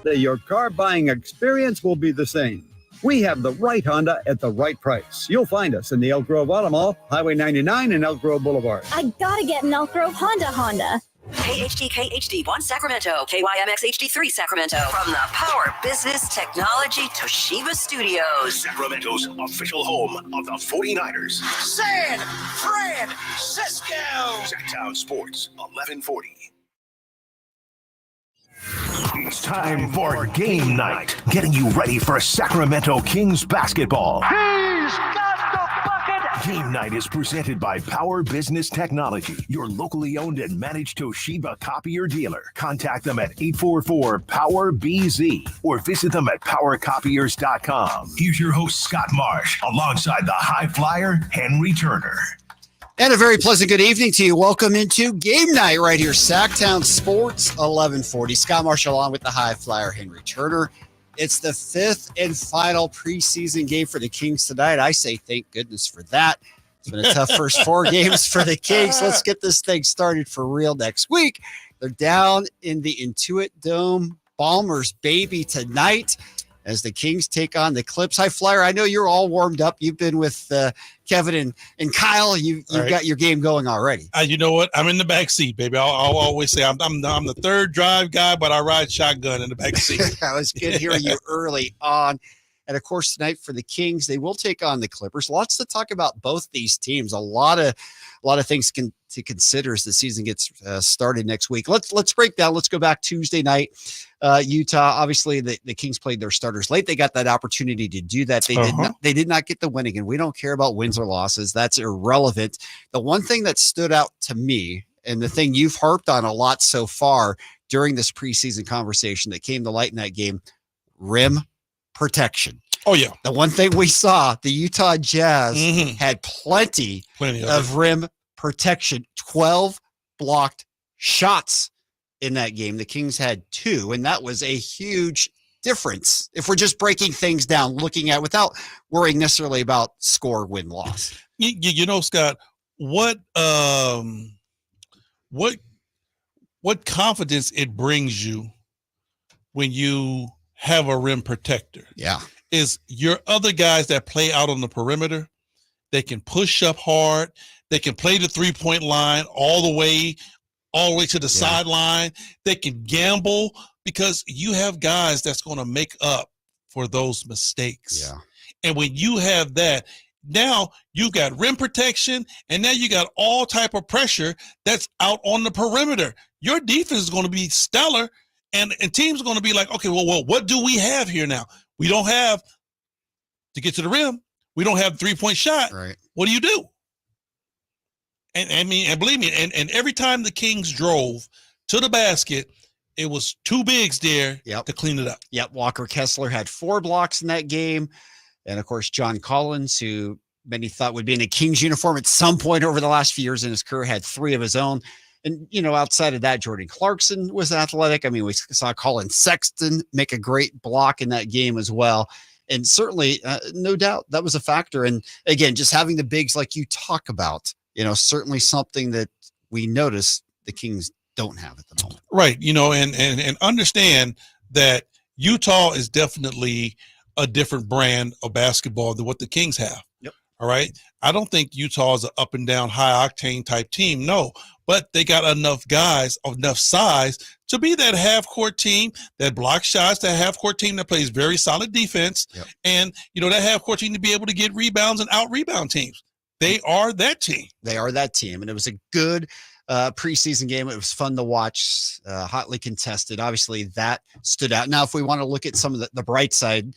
your car buying experience will be the same. We have the right Honda at the right price. You'll find us in the Elk Grove Auto Mall, Highway 99 and Elk Grove Boulevard. I gotta get an Elk Grove Honda. KHD1 Sacramento, KYMX HD3 Sacramento. From the Power Business Technology Toshiba Studios. Sacramento's official home of the 49ers. San Francisco. Sacktown Sports, 1140. It's time for game night, getting you ready for Sacramento Kings basketball. He's got the bucket. Game night is presented by Power Business Technology, your locally owned and managed Toshiba copier dealer. Contact them at 844-POWER-BZ or visit them at powercopiers.com. Here's your host, Scott Marsh, alongside the high flyer, Henry Turner. And a very pleasant good evening to you. Welcome into game night right here, Sacktown Sports 1140. Scott Marshall on with the high flyer, Henry Turner. It's the fifth and final preseason game for the Kings tonight. I say thank goodness for that. It's been a tough first four games for the Kings. Let's get this thing started for real next week. They're down in the Intuit Dome. Bombers, baby, tonight as the Kings take on the Clips. High flyer, I know you're all warmed up. You've been with Kevin and Kyle. You've right. Got your game going already. You know what? I'm in the back seat, baby. I'll always say I'm the third drive guy, but I ride shotgun in the back seat. I was good hearing you early on. And, of course, tonight for the Kings, they will take on the Clippers. Lots to talk about both these teams. A lot of things to consider as the season gets started next week. Let's break down. Let's go back Tuesday night. Utah, obviously, the Kings played their starters late. They got that opportunity to do that. They did not get the win again. We don't care about wins or losses. That's irrelevant. The one thing that stood out to me, and the thing you've harped on a lot so far during this preseason conversation that came to light in that game, rim protection. Oh, yeah. The one thing we saw, the Utah Jazz had plenty of rim protection, 12 blocked shots in that game. The Kings had 2, and that was a huge difference if we're just breaking things down, looking at without worrying necessarily about score, win, loss. You know, Scott, what confidence it brings you when you have a rim protector. Yeah. Is your other guys that play out on the perimeter, they can push up hard, they can play the 3-point line all the way to the sideline. They can gamble because you have guys that's going to make up for those mistakes. Yeah. And when you have that, now you got rim protection, and now you got all type of pressure that's out on the perimeter. Your defense is going to be stellar. And teams are going to be like, okay, well, what do we have here now? We don't have to get to the rim. We don't have 3-point shot. Right. What do? And believe me, and every time the Kings drove to the basket, it was 2 bigs there to clean it up. Yep. Walker Kessler had 4 blocks in that game. And, of course, John Collins, who many thought would be in a Kings uniform at some point over the last few years in his career, had 3 of his own. And, you know, outside of that, Jordan Clarkson was athletic. I mean, we saw Colin Sexton make a great block in that game as well. And certainly, no doubt, that was a factor. And, again, just having the bigs like you talk about, you know, certainly something that we notice the Kings don't have at the moment. Right. You know, and understand that Utah is definitely a different brand of basketball than what the Kings have. Yep. All right. I don't think Utah is an up and down, high octane type team. No. But they got enough guys of enough size to be that half-court team that blocks shots, that half-court team that plays very solid defense, and, you know, that half-court team to be able to get rebounds and out-rebound teams. They are that team. They are that team, and it was a good preseason game. It was fun to watch, hotly contested. Obviously, that stood out. Now, if we want to look at some of the bright side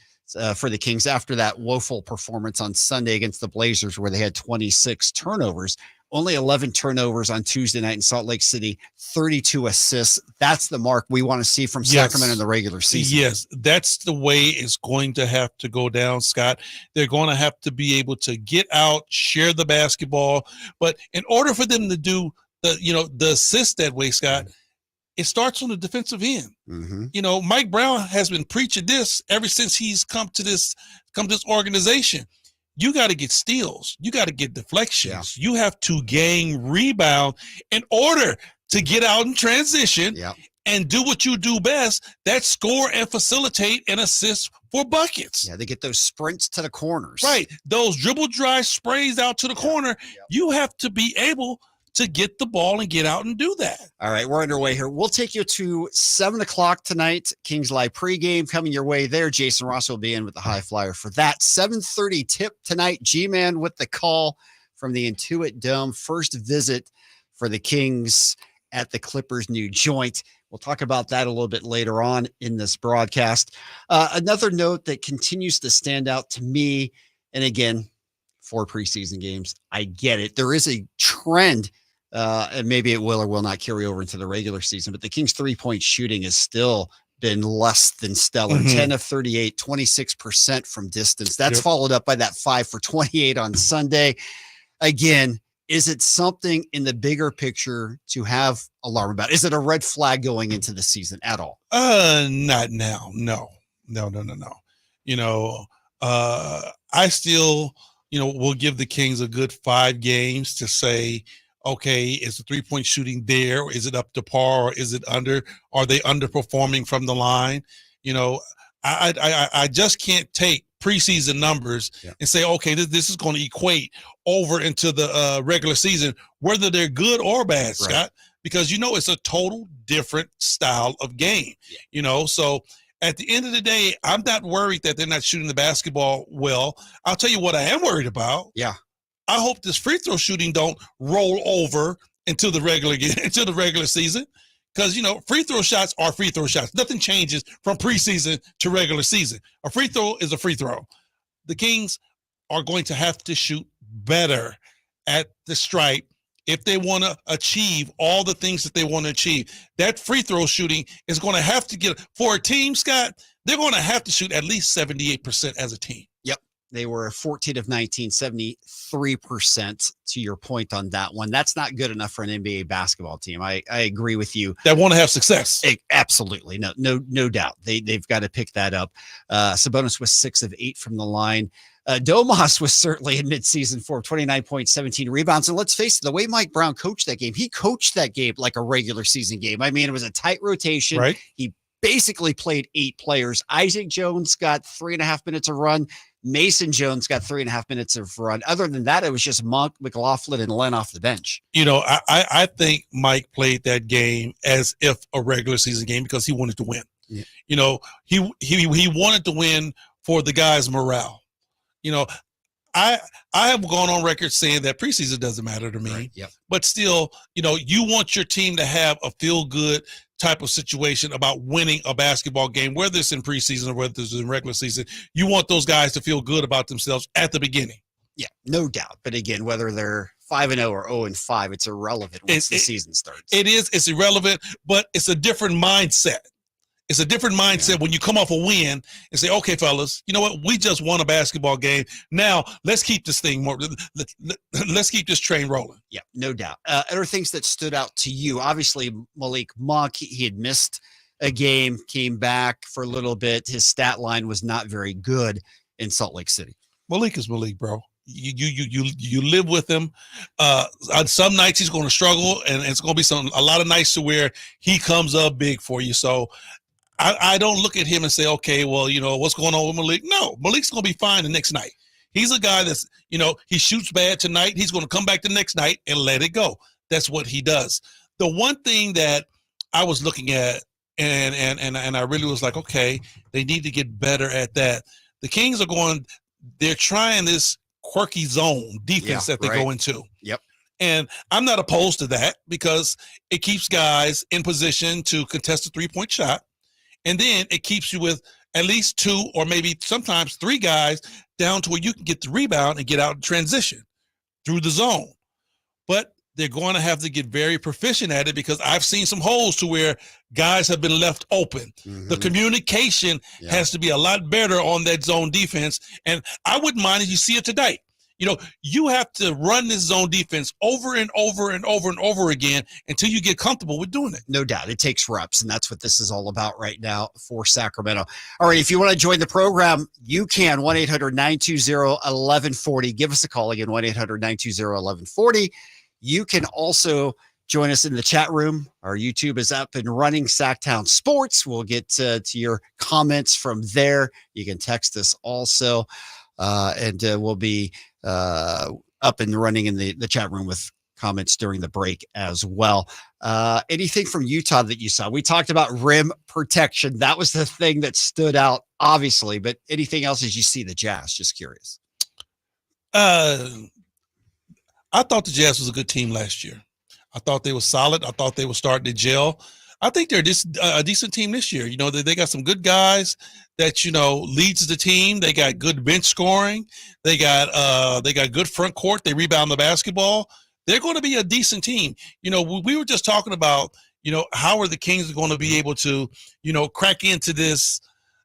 for the Kings after that woeful performance on Sunday against the Blazers where they had 26 turnovers, only 11 turnovers on Tuesday night in Salt Lake City, 32 assists. That's the mark we want to see from Sacramento in the regular season. Yes, that's the way it's going to have to go down, Scott. They're going to have to be able to get out, share the basketball. But in order for them to do the assist that way, Scott, it starts on the defensive end. Mm-hmm. You know, Mike Brown has been preaching this ever since he's come to this organization. You got to get steals. You got to get deflections. You have to gain rebound in order to get out in transition and do what you do best. That score and facilitate and assist for buckets. Yeah, they get those sprints to the corners. Right. Those dribble drive sprays out to the corner. You have to be able to get the ball and get out and do that. All right, we're underway here. We'll take you to 7 o'clock tonight. Kings Live pregame coming your way there. Jason Ross will be in with the high flyer for that. 7:30 tip tonight. G-Man with the call from the Intuit Dome. First visit for the Kings at the Clippers' new joint. We'll talk about that a little bit later on in this broadcast. Another note that continues to stand out to me, and again, 4 preseason games, I get it. There is a trend, and maybe it will or will not carry over into the regular season, but the Kings' three-point shooting has still been less than stellar. 10 of 38, 26% from distance. That's followed up by that 5 for 28 on Sunday. Again, is it something in the bigger picture to have alarm about? Is it a red flag going into the season at all? Not now. No. I still, will give the Kings a good 5 games to say, okay, is the 3-point shooting there? Or is it up to par? Or is it under? Are they underperforming from the line? I just can't take preseason numbers and say, okay, this is going to equate over into the regular season, whether they're good or bad, Scott, because, it's a total different style of game, so at the end of the day, I'm not worried that they're not shooting the basketball well. I'll tell you what I am worried about. Yeah. I hope this free throw shooting don't roll over into the regular season. Because, free throw shots are free throw shots. Nothing changes from preseason to regular season. A free throw is a free throw. The Kings are going to have to shoot better at the stripe if they want to achieve all the things that they want to achieve. That free throw shooting is going to have to get, for a team, Scott, they're going to have to shoot at least 78% as a team. Yep. They were 14 of 19, 73% to your point on that one. That's not good enough for an NBA basketball team. I agree with you. That want to have success. Absolutely. No doubt. They've got to pick that up. Sabonis was 6 of 8 from the line. Domas was certainly in midseason form, 29 points, 17 rebounds. And let's face it, the way Mike Brown coached that game, he coached that game like a regular season game. I mean, it was a tight rotation. Right. He basically played 8 players. Isaac Jones got 3.5 minutes of run. Mason Jones got 3.5 minutes of run. Other than that, it was just Monk, McLaughlin, and Len off the bench. I think Mike played that game as if a regular season game because he wanted to win. Yeah. He wanted to win for the guys' morale. I have gone on record saying that preseason doesn't matter to me. Right. Yep. But still, you want your team to have a feel-good type of situation about winning a basketball game, whether it's in preseason or whether it's in regular season. You want those guys to feel good about themselves at the beginning. Yeah, no doubt. But again, whether they're 5-0 or 0-5, it's irrelevant once the season starts. It's irrelevant, but it's a different mindset. It's a different mindset when you come off a win and say, okay, fellas, you know what? We just won a basketball game. Now let's keep this thing let's keep this train rolling. Yeah, no doubt. Other things that stood out to you, obviously Malik Monk, he had missed a game, came back for a little bit. His stat line was not very good in Salt Lake City. Malik is Malik, bro. You live with him. On some nights he's going to struggle, and it's going to be a lot of nights to where he comes up big for you. So I don't look at him and say, okay, well, what's going on with Malik? No, Malik's going to be fine the next night. He's a guy that's, he shoots bad tonight. He's going to come back the next night and let it go. That's what he does. The one thing that I was looking at, and I really was like, okay, they need to get better at that. The Kings they're trying this quirky zone defense that they go into. Yep. And I'm not opposed to that because it keeps guys in position to contest a 3-point shot. And then it keeps you with at least 2 or maybe sometimes 3 guys down to where you can get the rebound and get out in transition through the zone. But they're going to have to get very proficient at it because I've seen some holes to where guys have been left open. Mm-hmm. The communication has to be a lot better on that zone defense. And I wouldn't mind if you see it tonight. You have to run this zone defense over and over and over and over again until you get comfortable with doing it. No doubt. It takes reps, and that's what this is all about right now for Sacramento. All right, if you want to join the program, you can. 1-800-920-1140. Give us a call again, 1-800-920-1140. You can also Join us in the chat room. Our YouTube is up and running, Sacktown Sports. We'll get to your comments from there. You can text us also, and we'll be up and running in the chat room with comments during the break as well. Anything from Utah that you saw? We talked about rim protection. That was the thing that stood out, obviously, but anything else as you see the Jazz? Just curious. I thought the Jazz was a good team last year. I thought they were solid. I thought they were starting to gel. I think they're a decent team this year. You know, they got some good guys that, you know, leads the team. They got good bench scoring. They got good front court. They rebound the basketball. They're going to be a decent team. You know, we were just talking about, you know, how are the Kings going to be able to, you know, crack into this,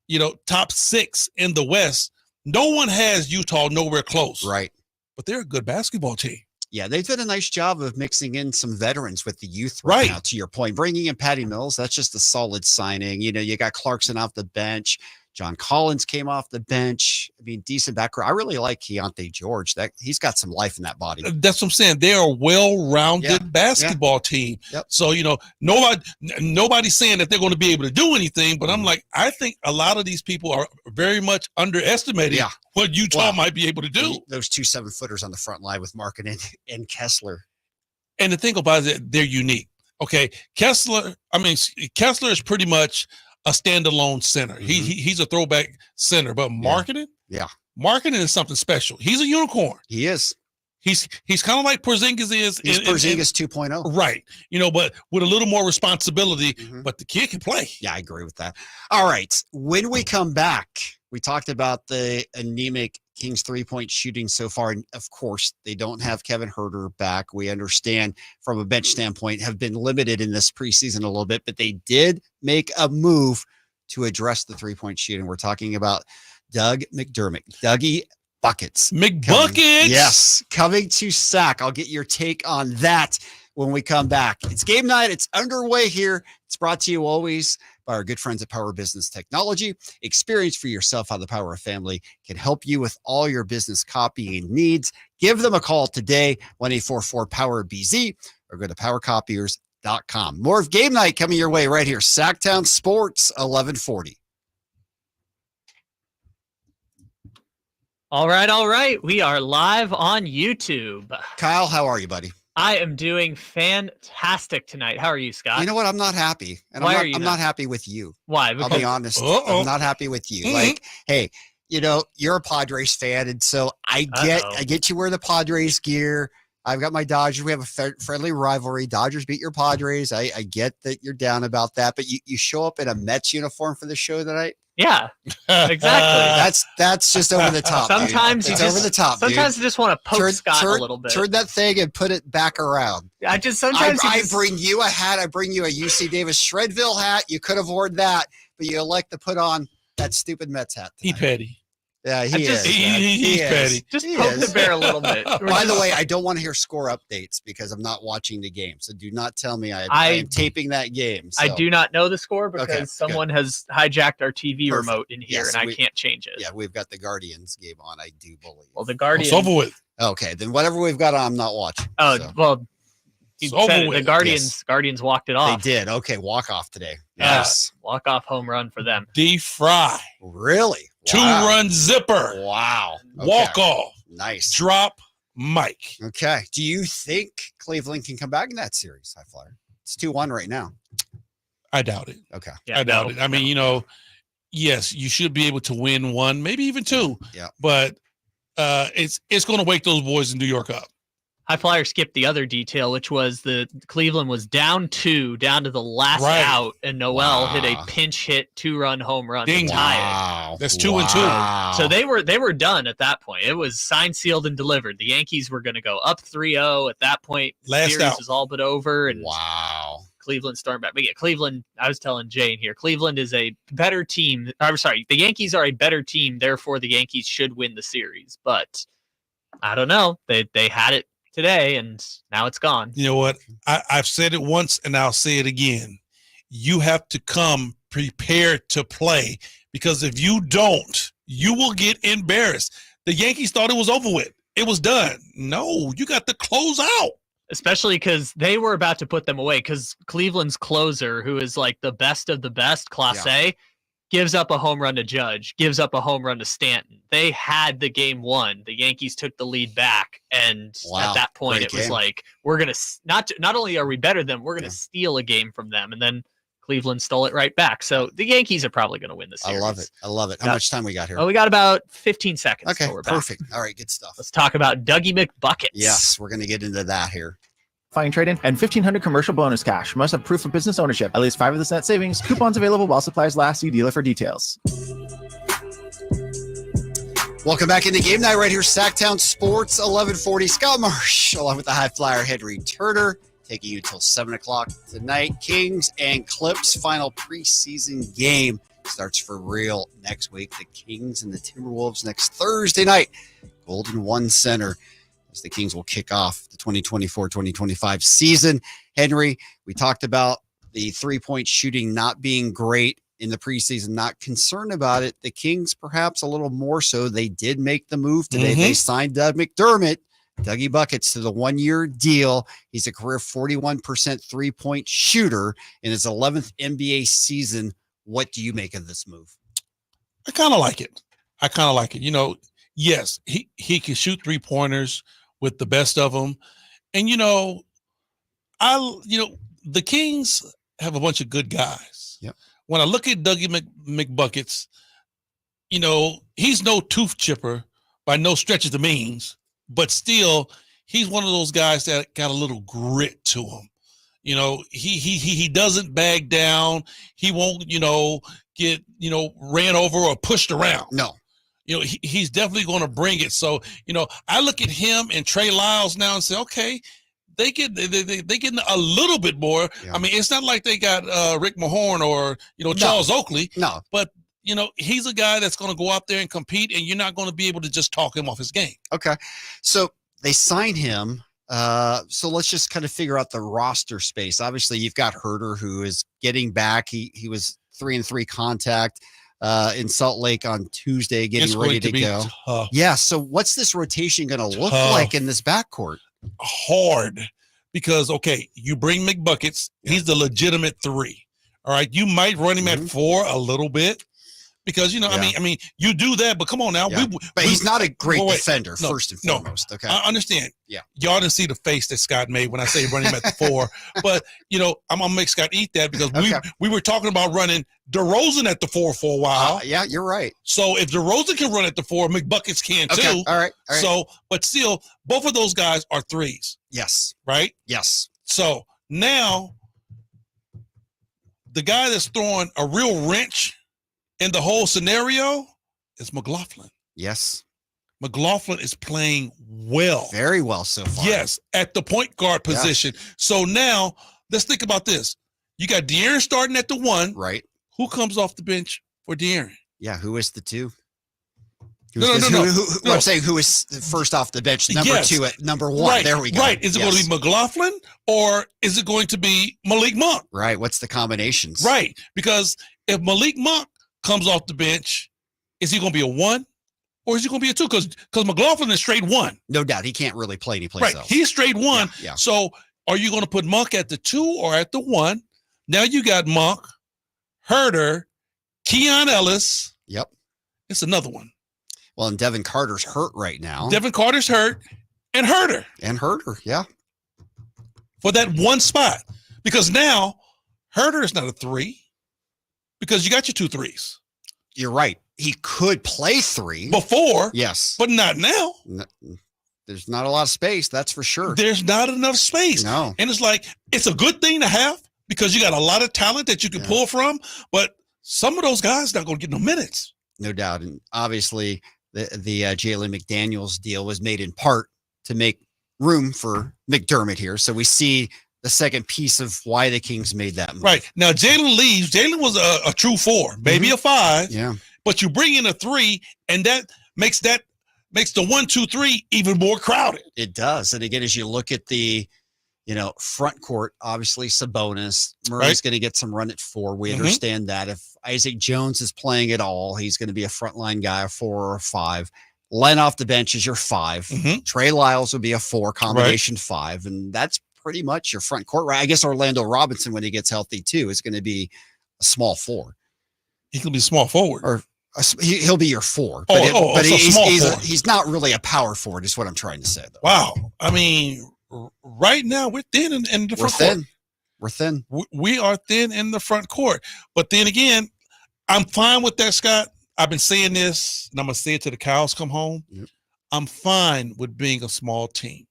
you know, top 6 in the West. No one has Utah nowhere close. Right. But they're a good basketball team. Yeah, they've done a nice job of mixing in some veterans with the youth right now, to your point. Bringing in Patty Mills, that's just a solid signing. You know, you got Clarkson off the bench. John Collins came off the bench. I mean, decent background. I really like Keontae George. That he's got some life in that body. That's what I'm saying. They're a well-rounded basketball team. Yep. So, you know, nobody's saying that they're going to be able to do anything, but I'm like, I think a lot of these people are very much underestimating what Utah might be able to do. Those 2 7-footers on the front line with Markkanen and Kessler. And the thing about it, they're unique. Okay, Kessler is pretty much a standalone center. Mm-hmm. He's a throwback center, but Markkanen, Markkanen is something special. He's a unicorn. He is. He's kind of like Porzingis is. He's Porzingis 2.0. Right. You know, but with a little more responsibility, but the kid can play. Yeah, I agree with that. All right. When we come back, we talked about the anemic Kings 3-point shooting so far. And of course, they don't have Kevin Huerter back. We understand from a bench standpoint have been limited in this preseason a little bit, but they did make a move to address the 3-point shooting. We're talking about Doug McDermott, Dougie Buckets. McBuckets. Yes. Coming to Sac. I'll get your take on that when we come back. It's game night. It's underway here. It's brought to you always by our good friends at Power Business Technology. Experience for yourself how the Power of Family can help you with all your business copying needs. Give them a call today, 1-844-POWER-BZ, or go to powercopiers.com. More of game night coming your way right here. Sacktown Sports, 1140. All right. We are live on YouTube. Kyle, how are you, buddy? I am doing fantastic tonight. How are you, Scott? You know what? I'm not happy. And I'm not happy with you. Why? I'll be honest. I'm not happy with you. Like, hey, you know, you're a Padres fan, and so I get you wear the Padres gear. I've got my Dodgers. We have a friendly rivalry. Dodgers beat your Padres. I get that you're down about that, but you show up in a Mets uniform for the show tonight. Yeah, exactly. That's just over the top. Sometimes it's over the top. Sometimes you just want to poke Scott a little bit. Turn that thing and put it back around. I bring you a hat. I bring you a UC Davis Shredville hat. You could have worn that, but you elect to put on that stupid Mets hat tonight. He petty. Yeah, he's petty. Just poke the bear a little bit. By the way, I don't want to hear score updates because I'm not watching the game. So do not tell me I am taping that game. So. I do not know the score because someone has hijacked our TV remote in here, and I can't change it. Yeah, we've got the Guardians game on, I do believe. Well, the Guardians. It's over with. Okay, then whatever we've got on, I'm not watching. Oh, so. Well. The Guardians walked it off. They did. Okay, walk off today. Yes. Walk off home run for them. D-Fry. Really? Wow. 2-run zipper. Wow. Okay. Walk off. Nice. Drop Mike. Okay. Do you think Cleveland can come back in that series, High Flyer? It's 2-1 right now. I doubt it. Okay. Yeah, I doubt it. I mean, you know, yes, you should be able to win 1, maybe even 2. Yeah. But it's going to wake those boys in New York up. High Flyer skipped the other detail, which was the Cleveland was down 2, down to the last out, and Noel hit a pinch hit 2-run home run to tie it. That's 2 and 2. So they were done at that point. It was signed, sealed, and delivered. The Yankees were going to go up 3-0 at that point. Last series out was all but over, and Cleveland stormed back. But yeah, Cleveland. I was telling Jane here, Cleveland is a better team. I'm sorry, the Yankees are a better team. Therefore, the Yankees should win the series. But I don't know. They had it today, and now it's gone. You know what? I've said it once, and I'll say it again. You have to come prepared to play, because if you don't, you will get embarrassed. The Yankees thought it was over with. It was done. No, you got to close out. especially because they were about to put them away because Cleveland's closer, who is like the best of the best, Class A, gives up a home run to Judge, gives up a home run to Stanton. They had the game won. The Yankees took the lead back, and at that point, it was like, we're going to not only are we better than them, we're going to steal a game from them, and then Cleveland stole it right back. So the Yankees are probably going to win the series. I love it. How much time we got here? Oh, we got about 15 seconds. Okay, we're back. perfect. All right, good stuff. Let's talk about Dougie McBuckets. Yes, we're going to get into that here. Fine trade-in and 1,500 commercial bonus cash. Must have proof of business ownership. At least 5 of the net savings. Coupons available while supplies last. See dealer for details. Welcome back into game night right here, Sacktown Sports 1140. Scott Marsh along with the high flyer Henry Turner taking you till 7 o'clock tonight. Kings and Clips final preseason game starts for real next week. The Kings and the Timberwolves next Thursday night. Golden One Center. As the Kings will kick off the 2024-2025 season. Henry, we talked about the three-point shooting not being great in the preseason, not concerned about it. The Kings, perhaps a little more so. They did make the move today. They signed McDermott, Dougie Buckets, to the 1-year deal. He's a career 41% three-point shooter in his 11th NBA season. What do you make of this move? I kind of like it. You know, yes, he can shoot three-pointers with the best of them. And, the Kings have a bunch of good guys. Yep. When I look at Dougie McBuckets, he's no tooth chipper by no stretch of the means, but still he's one of those guys that got a little grit to him. He doesn't bag down. He won't, get, ran over or pushed around. No. He's definitely going to bring it. So, I look at him and Trey Lyles now and say, okay, they getting a little bit more. Yeah. I mean, it's not like they got Rick Mahorn or, Charles Oakley. No. But, he's a guy that's going to go out there and compete, and you're not going to be able to just talk him off his game. Okay. So they signed him. So let's just kind of figure out the roster space. Obviously, you've got Herder, who is getting back. He was 3-3 contact in Salt Lake on Tuesday, getting ready to go. Tough. Yeah. So what's this rotation going to look like in this backcourt? Hard, because you bring McBuckets. He's the legitimate 3. All right, you might run him at 4 a little bit, because I mean, you do that, but come on now. Yeah. But he's not a great defender, first and foremost. Okay, I understand. Yeah, y'all didn't see the face that Scott made when I say run him at the 4, but I'm gonna make Scott eat that, because we were talking about running Derozan at the 4 for a while. Yeah, you're right. So if Derozan can run at the 4, McBuckets can too. All right. So, but still, both of those guys are 3s. Yes. Right. Yes. So now, the guy that's throwing a real wrench in the whole scenario is McLaughlin. Yes. McLaughlin is playing well. Very well so far. Yes, at the point guard position. Yeah. So now, let's think about this. You got De'Aaron starting at the 1. Right. Who comes off the bench for De'Aaron? Yeah, who is the 2? No. I'm saying who is first off the bench, number 2 at number 1. Right, there we go. Right. Is it going to be McLaughlin, or is it going to be Malik Monk? Right. What's the combinations? Right. Because if Malik Monk comes off the bench, is he going to be a 1 or is he going to be a 2? Because McLaughlin is straight 1. No doubt. He can't really play any place else. He's straight 1. Yeah. So are you going to put Monk at the 2 or at the 1? Now you got Monk, Herder, Keon Ellis. Yep. It's another one. Well, and Devin Carter's hurt right now. Devin Carter's hurt, and Herder. Yeah. For that 1 spot. Because now Herder is not a 3, because you got your 2 3s. You're right. He could play 3. Before. Yes. But not now. No, there's not a lot of space, that's for sure. There's not enough space. No. And it's like, it's a good thing to have, because you got a lot of talent that you can pull from, but some of those guys not going to get no minutes. No doubt. And obviously, the Jalen McDaniels deal was made in part to make room for McDermott here. So we see the second piece of why the Kings made that move. Right. Now, Jalen leaves. Jalen was a true 4, maybe a 5. Yeah. But you bring in a 3, and that makes the 1, 2, 3 even more crowded. It does. And again, as you look at the, front court, obviously Sabonis, Murray's going to get some run at 4. We understand that. If Isaac Jones is playing at all, he's going to be a frontline guy, a 4 or a 5. Len off the bench is your 5. Mhm. Trey Lyles would be a 4, combination 5, and that's pretty much your front court. Right? I guess Orlando Robinson, when he gets healthy too, is going to be a small 4. He can be small forward. Or he'll be your 4. But he's not really a power forward, is what I'm trying to say, though. Wow. I mean, right now we're thin in the front court. We're thin. We are thin in the front court. But then again, I'm fine with that, Scott. I've been saying this, and I'm going to say it till the cows come home. Yep. I'm fine with being a small team.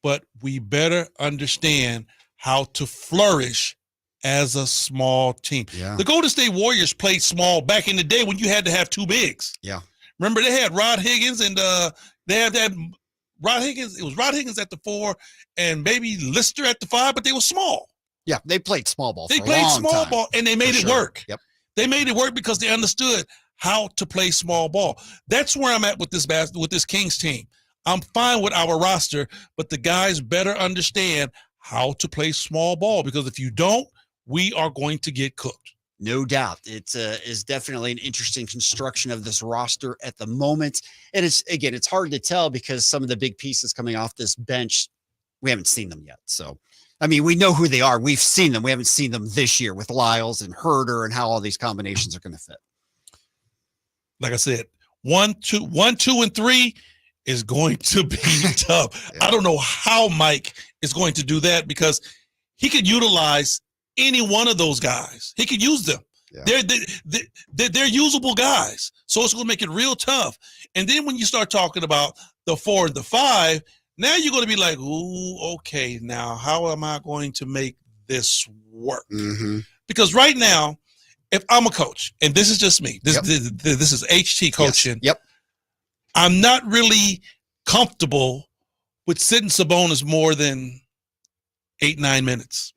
But we better understand how to flourish as a small team. Yeah. The Golden State Warriors played small back in the day when you had to have 2 bigs. Yeah. Remember, they had Rod Higgins, and they had that Rod Higgins. It was Rod Higgins at the 4 and maybe Lister at the 5, but they were small. Yeah, they played small ball. They played small ball, and they made it work. Yep. They made it work because they understood how to play small ball. That's where I'm at with this Kings team. I'm fine with our roster, but the guys better understand how to play small ball, because if you don't, we are going to get cooked. No doubt. It is definitely an interesting construction of this roster at the moment. And it's hard to tell because some of the big pieces coming off this bench, we haven't seen them yet. So, I mean, we know who they are. We've seen them. We haven't seen them this year with Lyles and Herder and how all these combinations are going to fit. Like I said, 1, 2, and 3 is going to be tough. Yeah. I don't know how Mike is going to do that, because he could utilize any one of those guys. He could use them. Yeah. They're usable guys. So it's going to make it real tough. And then when you start talking about the 4 and the 5, now you're going to be like, ooh, okay, now how am I going to make this work? Mm-hmm. Because right now, if I'm a coach, and this is just me, this is HT coaching. Yes. Yep. I'm not really comfortable with sitting Sabonis more than 8-9 minutes.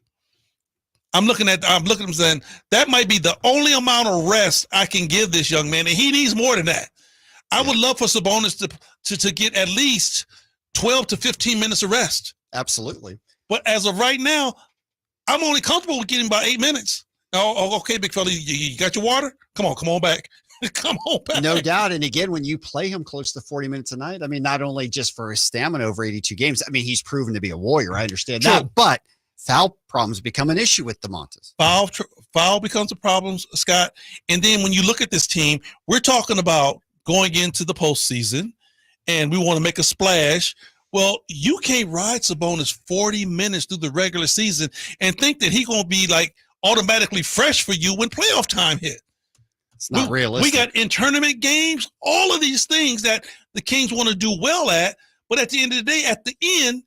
I'm looking at him saying that might be the only amount of rest I can give this young man, and he needs more than that. I would love for Sabonis to get at least 12 to 15 minutes of rest. Absolutely. But as of right now, I'm only comfortable with getting about 8 minutes. Oh, okay, big fella, you got your water? Come on back. Come on back. No doubt. And again, when you play him close to 40 minutes a night, I mean, not only just for his stamina over 82 games, I mean, he's proven to be a warrior. I understand that. But foul problems become an issue with DeMontis. Foul becomes a problem, Scott. And then when you look at this team, we're talking about going into the postseason, and we want to make a splash. Well, you can't ride Sabonis 40 minutes through the regular season and think that he's going to be like automatically fresh for you when playoff time hit. It's not realistic. We got in-tournament games, all of these things that the Kings want to do well at. But at the end of the day, at the end,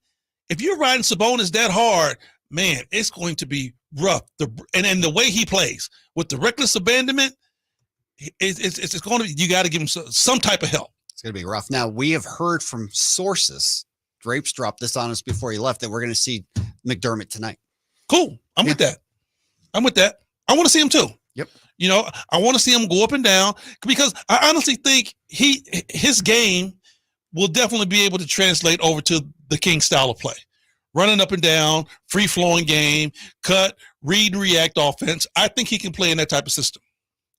if you're riding Sabonis that hard, man, it's going to be rough. And the way he plays with the reckless abandonment, it's going to be, you got to give him some type of help. It's going to be rough. Now, we have heard from sources, Drapes dropped this on us before he left, that we're going to see McDermott tonight. Cool. I'm with that. I want to see him too. Yep. You know, I want to see him go up and down, because I honestly think his game will definitely be able to translate over to the King style of play. Running up and down, free-flowing game, cut, read and react offense. I think he can play in that type of system.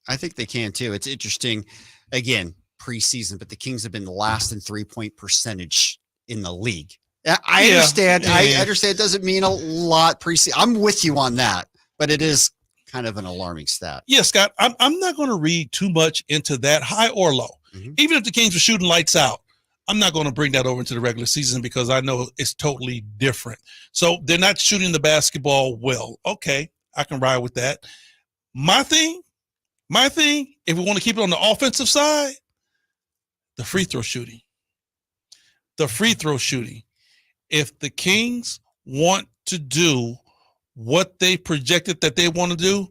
I think they can too. It's interesting, again, preseason, but the Kings have been last in three-point percentage in the league. I understand. Yeah. I understand it doesn't mean a lot preseason. I'm with you on that, but it is kind of an alarming stat. Yeah, Scott, I'm not going to read too much into that, high or low. Mm-hmm. Even if the Kings were shooting lights out, I'm not going to bring that over into the regular season, because I know it's totally different. So they're not shooting the basketball well. Okay, I can ride with that. My thing, if we want to keep it on the offensive side, the free throw shooting. If the Kings want to do what they projected that they want to do,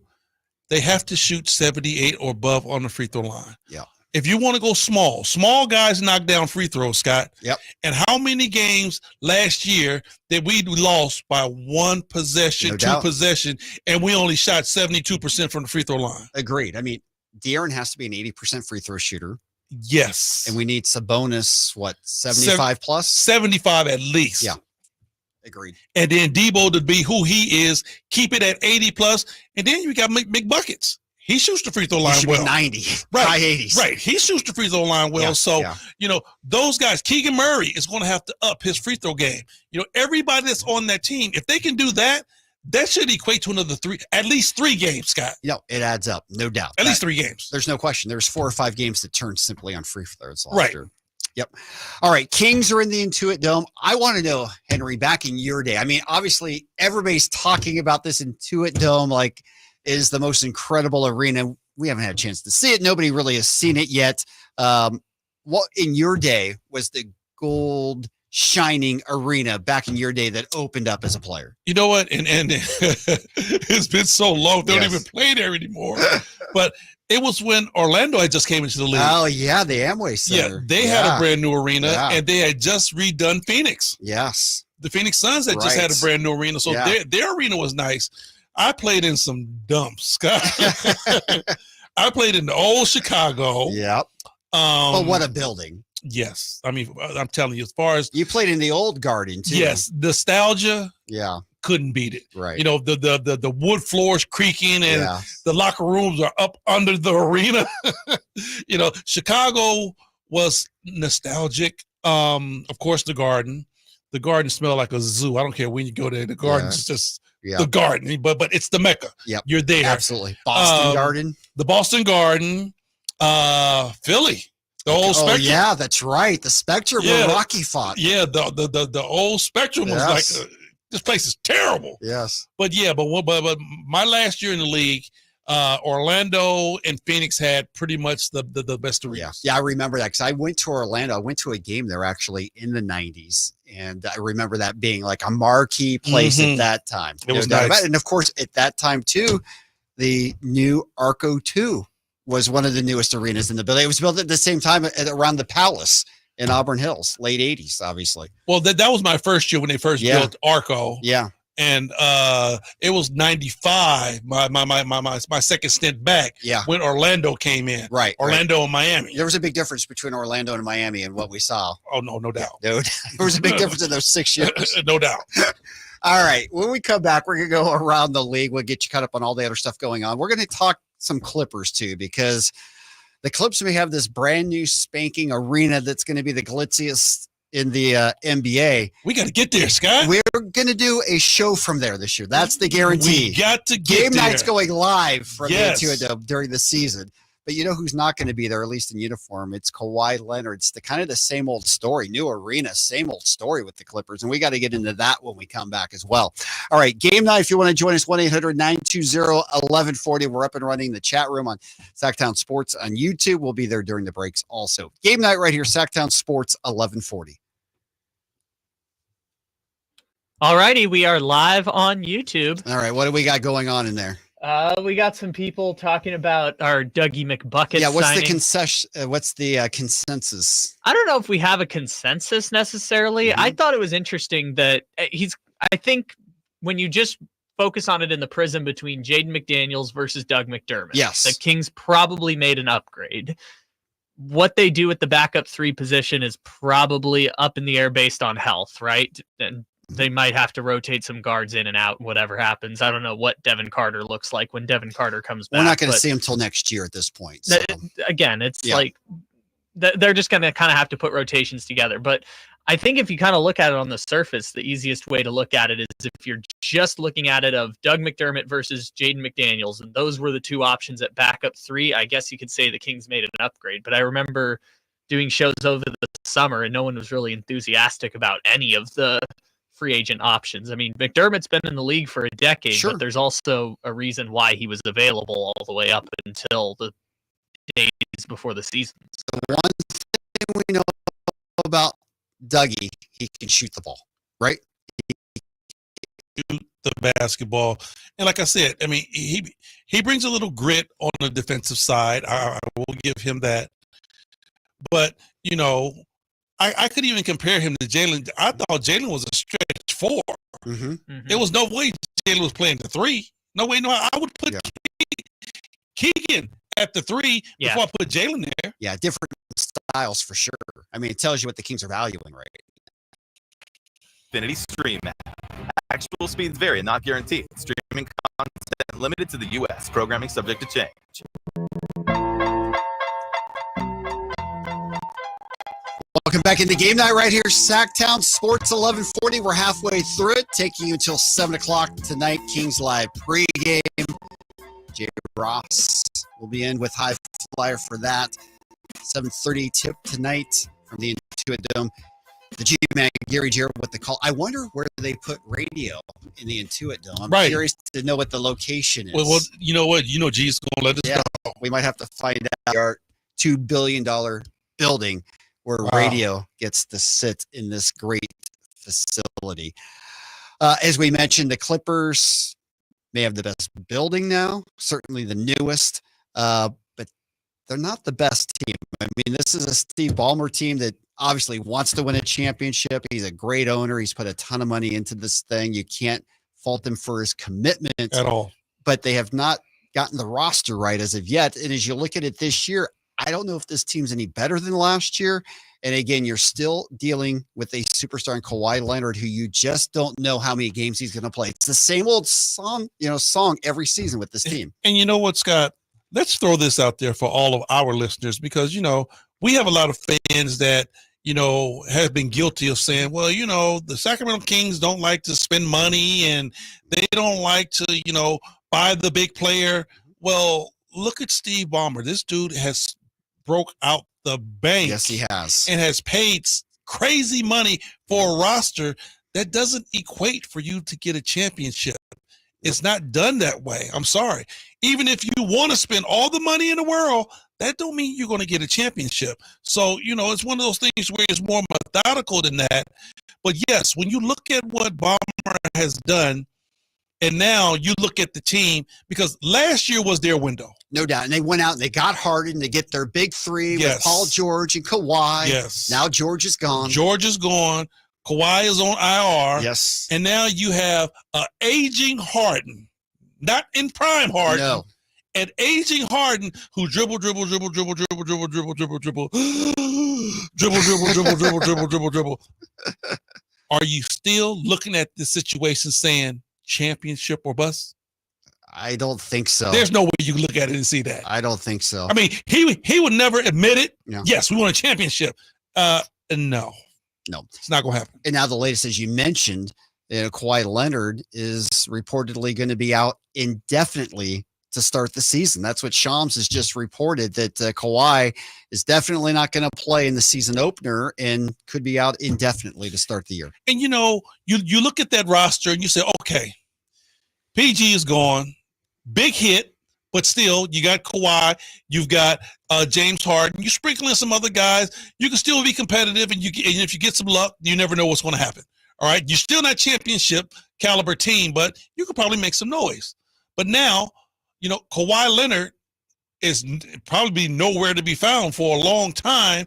they have to shoot 78 or above on the free throw line. Yeah. If you want to go small guys knock down free throws, Scott. Yep. And how many games last year that we lost by one possession, possession, and we only shot 72% from the free throw line? Agreed. I mean, De'Aaron has to be an 80% free throw shooter. Yes. And we need Sabonis, 75 plus? 75 at least. Yeah. Agreed. And then Debo to be who he is, keep it at 80 plus, and then you got McBuckets. he shoots the free throw He line should well. be 90, Right, high 80s. Right. He shoots the free throw line well. Yeah, So, yeah. those guys, Keegan Murray is going to have to up his free throw game. Everybody that's on that team, if they can do that, that should equate to at least 3 games, Scott. It adds up, no doubt. At least 3 games. There's no question. There's 4 or 5 games that turned simply on free throws last Right. year. Yep. All right. Kings are in the Intuit Dome. I want to know, Henry, back in your day. I mean, obviously, everybody's talking about this Intuit Dome like is the most incredible arena. We haven't had a chance to see it. Nobody really has seen it yet. What in your day was the gold shining arena back in your day that opened up as a player? You know what? And it's been so long. They don't even play there anymore. But it was when Orlando had just came into the league. Oh, yeah, the Amway Center. Yeah, they had a brand new arena, and they had just redone Phoenix. Yes. The Phoenix Suns had just had a brand new arena, so their arena was nice. I played in some dumps, Scott. I played in the old Chicago. Yep. But what a building. Yes. I mean, I'm telling you, as far as you played in the old Garden too. Yes, nostalgia. Yeah. Couldn't beat it. Right. The wood floors creaking and the locker rooms are up under the arena. Chicago was nostalgic. Of course, the Garden. The Garden smelled like a zoo. I don't care when you go there. The Garden's just the Garden, but it's the Mecca. Yep. You're there. Absolutely. Boston Garden. The Boston Garden. Philly. The old Spectrum. Oh, yeah, that's right. The Spectrum where Rocky fought. Yeah, the old Spectrum was like, this place is terrible. Yes. But my last year in the league, Orlando and Phoenix had pretty much the best arenas. Yeah, I remember that because I went to Orlando. I went to a game there actually in the 90s. And I remember that being like a marquee place at that time. It was nice. And of course, at that time too, the new Arco 2 was one of the newest arenas in the building. It was built at the same time around the Palace in Auburn Hills, late 80s, obviously. Well, that was my first year when they first built Arco. Yeah. And it was 95, my second stint back when Orlando came in. Right. Orlando and Miami. There was a big difference between Orlando and Miami and what we saw. Oh, no doubt. Dude, there was a big difference in those 6 years. No doubt. All right. When we come back, we're going to go around the league. We'll get you caught up on all the other stuff going on. We're going to talk some Clippers too, because the Clips may have this brand new spanking arena that's going to be the glitziest in the NBA. We got to get there, Scott. We're going to do a show from there this year. That's the guarantee. We got to get Game there. night's going live from the Intuit Dome during the season. But you know who's not going to be there, at least in uniform? It's Kawhi Leonard. It's the kind of the same old story, new arena, same old story with the Clippers. And we got to get into that when we come back as well. All right, game night. If you want to join us, 1-800-920-1140. We're up and running the chat room on Sacktown Sports on YouTube. We'll be there during the breaks also. Game night right here, Sacktown Sports, 1140. All righty, we are live on YouTube. All right, what do we got going on in there? We got some people talking about our Dougie McBucket. Yeah, what's signing. the concession? What's the consensus? I don't know if we have a consensus necessarily. I thought it was interesting that I think when you just focus on it in the prism between Jaden McDaniels versus Doug McDermott, the Kings probably made an upgrade. What they do at the backup 3 position is probably up in the air based on health, right? And they might have to rotate some guards in and out, whatever happens. I don't know what Devin Carter looks like when Devin Carter comes back. We're not going to see him till next year at this point. So. Again, it's like they're just going to kind of have to put rotations together. But I think if you kind of look at it on the surface, the easiest way to look at it is if you're just looking at it of Doug McDermott versus Jaden McDaniels, and those were the 2 options at backup 3, I guess you could say the Kings made an upgrade. But I remember doing shows over the summer, and no one was really enthusiastic about any of the free agent options. I mean, McDermott's been in the league for a decade, but there's also a reason why he was available all the way up until the days before the season. The one thing we know about Dougie, he can shoot the ball, right? Shoot the basketball. And like I said, I mean, he brings a little grit on the defensive side. I will give him that. But, you know, I could even compare him to Jalen. I thought Jalen was a stretch 4. There was no way Jalen was playing the 3. No way. No, I would put Keegan at the 3 before I put Jalen there. Yeah, different styles for sure. I mean, it tells you what the Kings are valuing, right? Infinity Stream app. Actual speeds vary, not guaranteed. Streaming content Limited to the U.S. Programming subject to change. Welcome back into game night right here, Sacktown Sports 1140. We're halfway through it, taking you until 7 o'clock tonight. Kings Live pregame. Jay Ross will be in with High Flyer for that. 7:30 tip tonight from the Intuit Dome. The G-Man, Gary Jarrett, with the call. I wonder where they put radio in the Intuit Dome. I'm curious to know what the location is. Well, you know what? You know G's going to let us know. We might have to find out. Our $2 billion building where radio gets to sit in this great facility. As we mentioned, the Clippers may have the best building now, certainly the newest, but they're not the best team. I mean, this is a Steve Ballmer team that obviously wants to win a championship. He's a great owner. He's put a ton of money into this thing. You can't fault him for his commitment at all. But they have not gotten the roster right as of yet. And as you look at it this year, I don't know if this team's any better than last year. And again, you're still dealing with a superstar in Kawhi Leonard, who you just don't know how many games he's going to play. It's the same old song every season with this team. And you know what, Scott? Let's throw this out there for all of our listeners, because, we have a lot of fans that, have been guilty of saying, well, the Sacramento Kings don't like to spend money and they don't like to, buy the big player. Well, look at Steve Ballmer. This dude has broke out the bank. Yes, he has. And has paid crazy money for a roster that doesn't equate for you to get a championship. It's not done that way. I'm sorry. Even if you want to spend all the money in the world, that don't mean you're going to get a championship. So, it's one of those things where it's more methodical than that. But yes, when you look at what Ballmer has done, and now you look at the team, because last year was their window. No doubt. And they went out and they got Harden to get their big three with Paul George and Kawhi. Yes. Now George is gone. George is gone. Kawhi is on IR. Yes. And now you have an aging Harden, not in prime Harden. No. An aging Harden who dribble, dribble, dribble, dribble, dribble, dribble, dribble, dribble, dribble, dribble, dribble, dribble, dribble, dribble, dribble, dribble. Are you still looking at this situation saying championship or bust? I don't think so. There's no way you can look at it and see that. I don't think so. I mean, he would never admit it. No. Yes, we won a championship. No, it's not going to happen. And now the latest, as you mentioned, Kawhi Leonard is reportedly going to be out indefinitely to start the season. That's what Shams has just reported, that Kawhi is definitely not going to play in the season opener and could be out indefinitely to start the year. And you look at that roster and you say, okay, PG is gone, big hit, but still you got Kawhi, you've got James Harden, you sprinkle in some other guys, you can still be competitive, and if you get some luck, you never know what's going to happen. All right, you're still not championship caliber team, but you could probably make some noise. But now, Kawhi Leonard is probably nowhere to be found for a long time.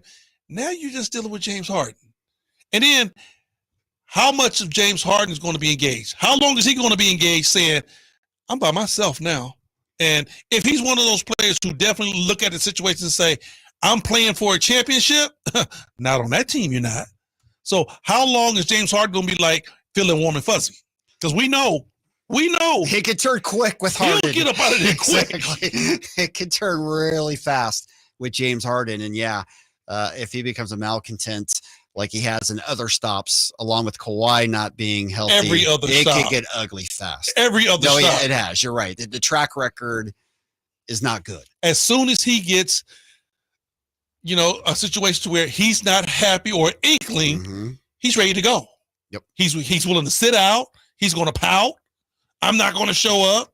Now you're just dealing with James Harden. And then how much of James Harden is going to be engaged? How long is he going to be engaged saying, I'm by myself now? And if he's one of those players who definitely look at the situation and say, I'm playing for a championship, not on that team, you're not. So how long is James Harden going to be like feeling warm and fuzzy? Because we know he can turn quick with Harden. He'll get up out of there quick. Exactly. It can turn really fast with James Harden. And if he becomes a malcontent like he has in other stops, along with Kawhi not being healthy, it can get ugly fast. Every other stop. Yeah, it has. You're right. The track record is not good. As soon as he gets, a situation where he's not happy or inkling, he's ready to go. Yep. He's willing to sit out. He's going to pout. I'm not going to show up.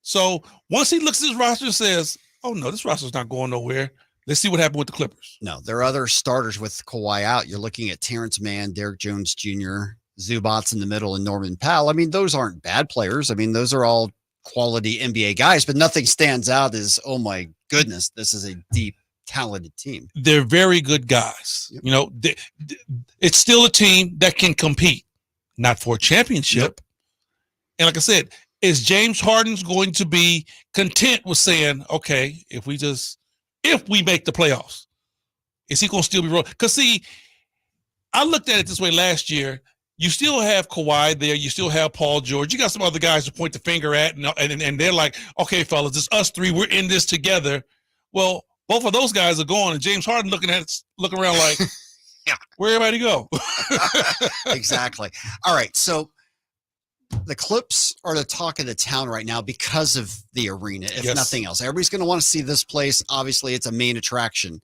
So once he looks at his roster and says, oh, no, this roster's not going nowhere, let's see what happened with the Clippers. No, there are other starters with Kawhi out. You're looking at Terrence Mann, Derek Jones Jr., Zubats in the middle, and Norman Powell. I mean, those aren't bad players. I mean, those are all quality NBA guys, but nothing stands out as, oh, my goodness, this is a deep, talented team. They're very good guys. Yep. It's still a team that can compete, not for a championship. Yep. And like I said, is James Harden's going to be content with saying, okay, if we make the playoffs, is he going to still be rolling? Because, see, I looked at it this way last year. you still have Kawhi there. You still have Paul George. You got some other guys to point the finger at, and they're like, okay, fellas, it's us three. We're in this together. Well, both of those guys are gone, and James Harden looking around like, yeah, where everybody go? Exactly. All right, so the Clips are the talk of the town right now because of the arena, if nothing else. Everybody's going to want to see this place. Obviously, it's a main attraction.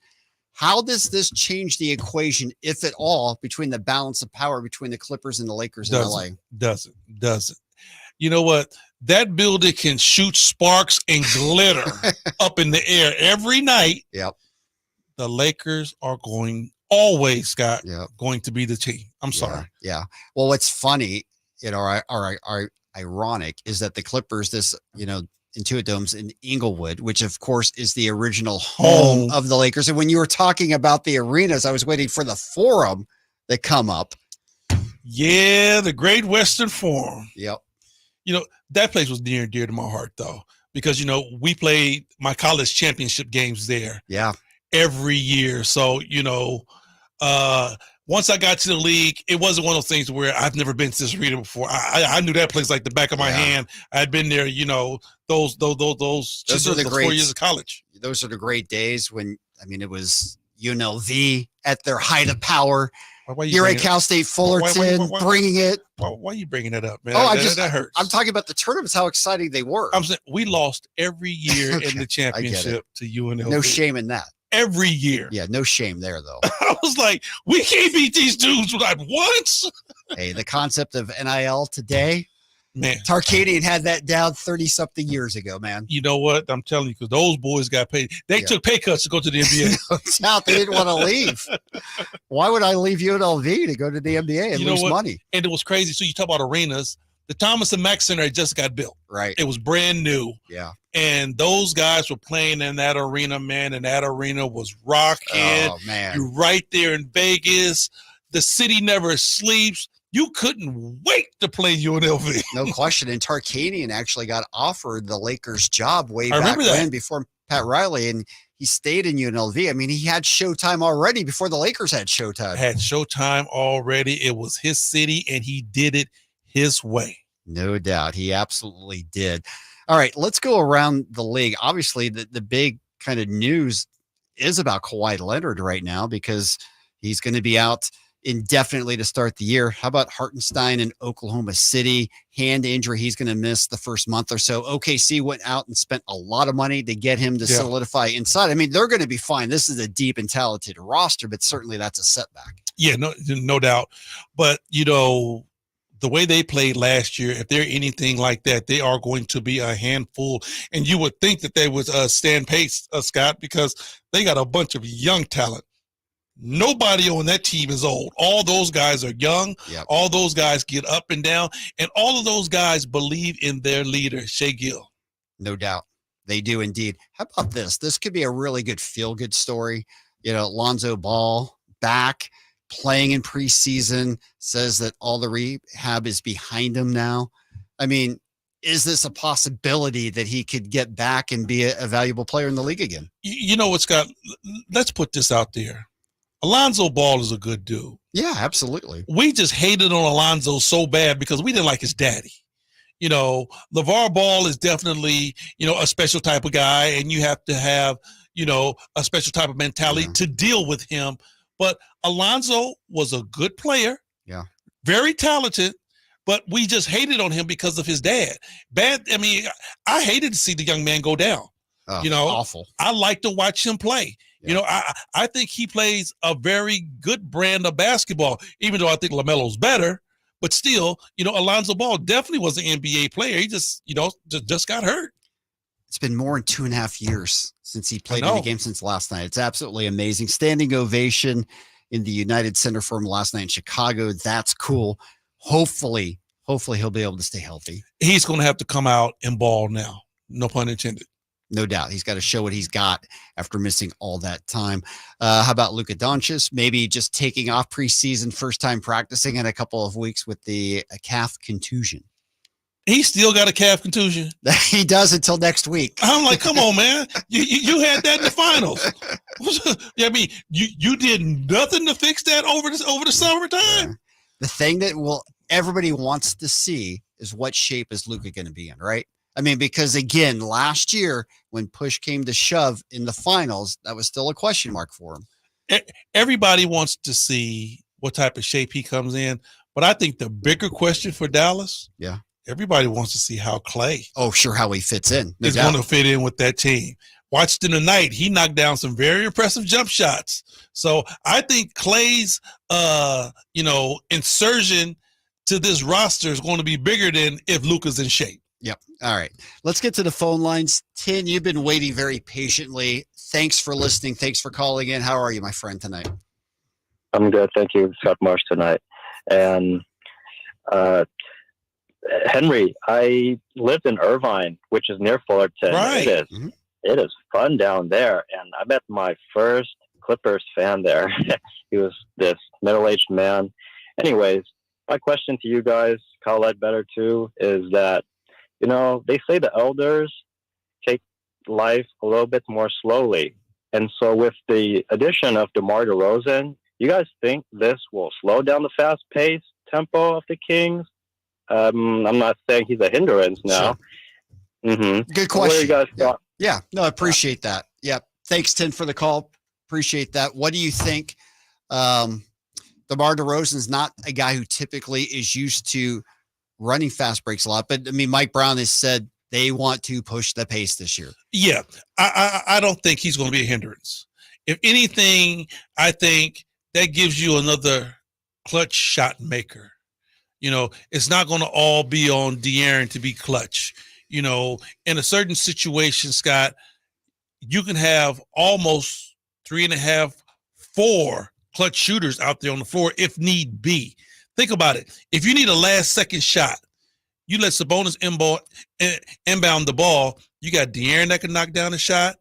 How does this change the equation, if at all, between the balance of power between the Clippers and the Lakers in LA? Doesn't. You know what? That building can shoot sparks and glitter up in the air every night. Yep. The Lakers are always, Scott, yep, going to be the team. I'm sorry. Yeah. Well, what's funny, ironic is that the Clippers, Intuit Dome's in Inglewood, which of course is the original home of the Lakers. And when you were talking about the arenas, I was waiting for the Forum that come up. Yeah, the Great Western Forum. Yep. That place was near and dear to my heart, though, because, we played my college championship games there. Yeah. Every year. So, once I got to the league, it wasn't one of those things where I've never been to this arena before. I knew that place like the back of my hand. I had been there, those are the 4 years of college. Those are the great days when, it was UNLV at their height of power. Here at Cal State Fullerton, bringing it. Why are you bringing that up, man? That hurts. I'm talking about the tournaments, how exciting they were. I'm saying we lost every year in the championship to UNLV. No shame in that. Every year. Yeah, no shame there, though. I was like, we can't beat these dudes like once. Hey, the concept of NIL today, man. Tarkanian had that down 30-something years ago, man. You know what? I'm telling you, because those boys got paid. They took pay cuts to go to the NBA. No doubt they didn't want to leave. Why would I leave UNLV to go to the NBA and lose money? And it was crazy. So you talk about arenas. The Thomas and Mack Center had just got built. Right. It was brand new. Yeah. And those guys were playing in that arena, man, and that arena was rocking. Oh, man. You're right there in Vegas. The city never sleeps. You couldn't wait to play UNLV. No question. And Tarkanian actually got offered the Lakers job way back when, before Pat Riley, and he stayed in UNLV. He had Showtime already before the Lakers had Showtime. Had Showtime already. It was his city, and he did it his way. No doubt. He absolutely did. All right, let's go around the league. Obviously, the big kind of news is about Kawhi Leonard right now because he's going to be out indefinitely to start the year. How about Hartenstein in Oklahoma City? Hand injury. He's going to miss the first month or so. OKC went out and spent a lot of money to get him to solidify inside. They're going to be fine. This is a deep and talented roster, but certainly that's a setback. Yeah, no doubt. But, the way they played last year, if they're anything like that, they are going to be a handful. And you would think that they would stand pace, Scott, because they got a bunch of young talent. Nobody on that team is old. All those guys are young. Yep. All those guys get up and down. And all of those guys believe in their leader, Shea Gill. No doubt. They do indeed. How about this? This could be a really good feel-good story. Lonzo Ball back, playing in preseason, says that all the rehab is behind him now. Is this a possibility that he could get back and be a valuable player in the league again? You know what, Scott? Let's put this out there. Alonzo Ball is a good dude. Yeah, absolutely. We just hated on Alonzo so bad because we didn't like his daddy. LeVar Ball is definitely, a special type of guy, and you have to have, a special type of mentality to deal with him. But Alonzo was a good player. Yeah. Very talented, but we just hated on him because of his dad. I hated to see the young man go down. Awful. I like to watch him play. Yeah. I think he plays a very good brand of basketball, even though I think LaMelo's better. But still, Alonzo Ball definitely was an NBA player. He just got hurt. It's been more than 2.5 years since he played in the game since last night. It's absolutely amazing. Standing ovation in the United Center for him last night in Chicago. That's cool. Hopefully he'll be able to stay healthy. He's going to have to come out and ball now. No pun intended. No doubt. He's got to show what he's got after missing all that time. How about Luka Doncic? Maybe just taking off preseason, first time practicing in a couple of weeks with a calf contusion. He still got a calf contusion. He does until next week. I'm like, come on, man. You had that in the finals. You did nothing to fix that over the summertime. The thing that everybody wants to see is what shape is Luka going to be in, right? I mean, because again, last year when push came to shove in the finals, that was still a question mark for him. Everybody wants to see what type of shape he comes in, but I think the bigger question for Dallas, everybody wants to see how Clay, how he fits in, is going to fit in with that team. Watched him tonight; he knocked down some very impressive jump shots. So I think Clay's, insertion to this roster is going to be bigger than if Luka's in shape. Yep. All right. Let's get to the phone lines. Tin, you've been waiting very patiently. Thanks for listening. Thanks for calling in. How are you, my friend, tonight? I'm good. Thank you. Scott Marsh tonight. And Henry, I lived in Irvine, which is near Fullerton. Right. It is fun down there. And I met my first Clippers fan there. He was this middle-aged man. Anyways, my question to you guys, Kyle Ledbetter too, is that, they say the elders take life a little bit more slowly. And so with the addition of DeMar DeRozan, you guys think this will slow down the fast-paced tempo of the Kings? I'm not saying he's a hindrance now. Sure. Mm-hmm. Good question. What do you guys thought? Yeah. No, I appreciate that. Yeah. Thanks, Tin, for the call. Appreciate that. What do you think? DeMar DeRozan's not a guy who typically is used to running fast breaks a lot, but I mean, Mike Brown has said they want to push the pace this year. Yeah. I don't think he's going to be a hindrance. If anything, I think that gives you another clutch shot maker. It's not going to all be on De'Aaron to be clutch. In a certain situation, Scott, you can have almost 3.5, 4 clutch shooters out there on the floor if need be. Think about it. If you need a last-second shot, you let Sabonis inbound the ball. You got De'Aaron that can knock down a shot.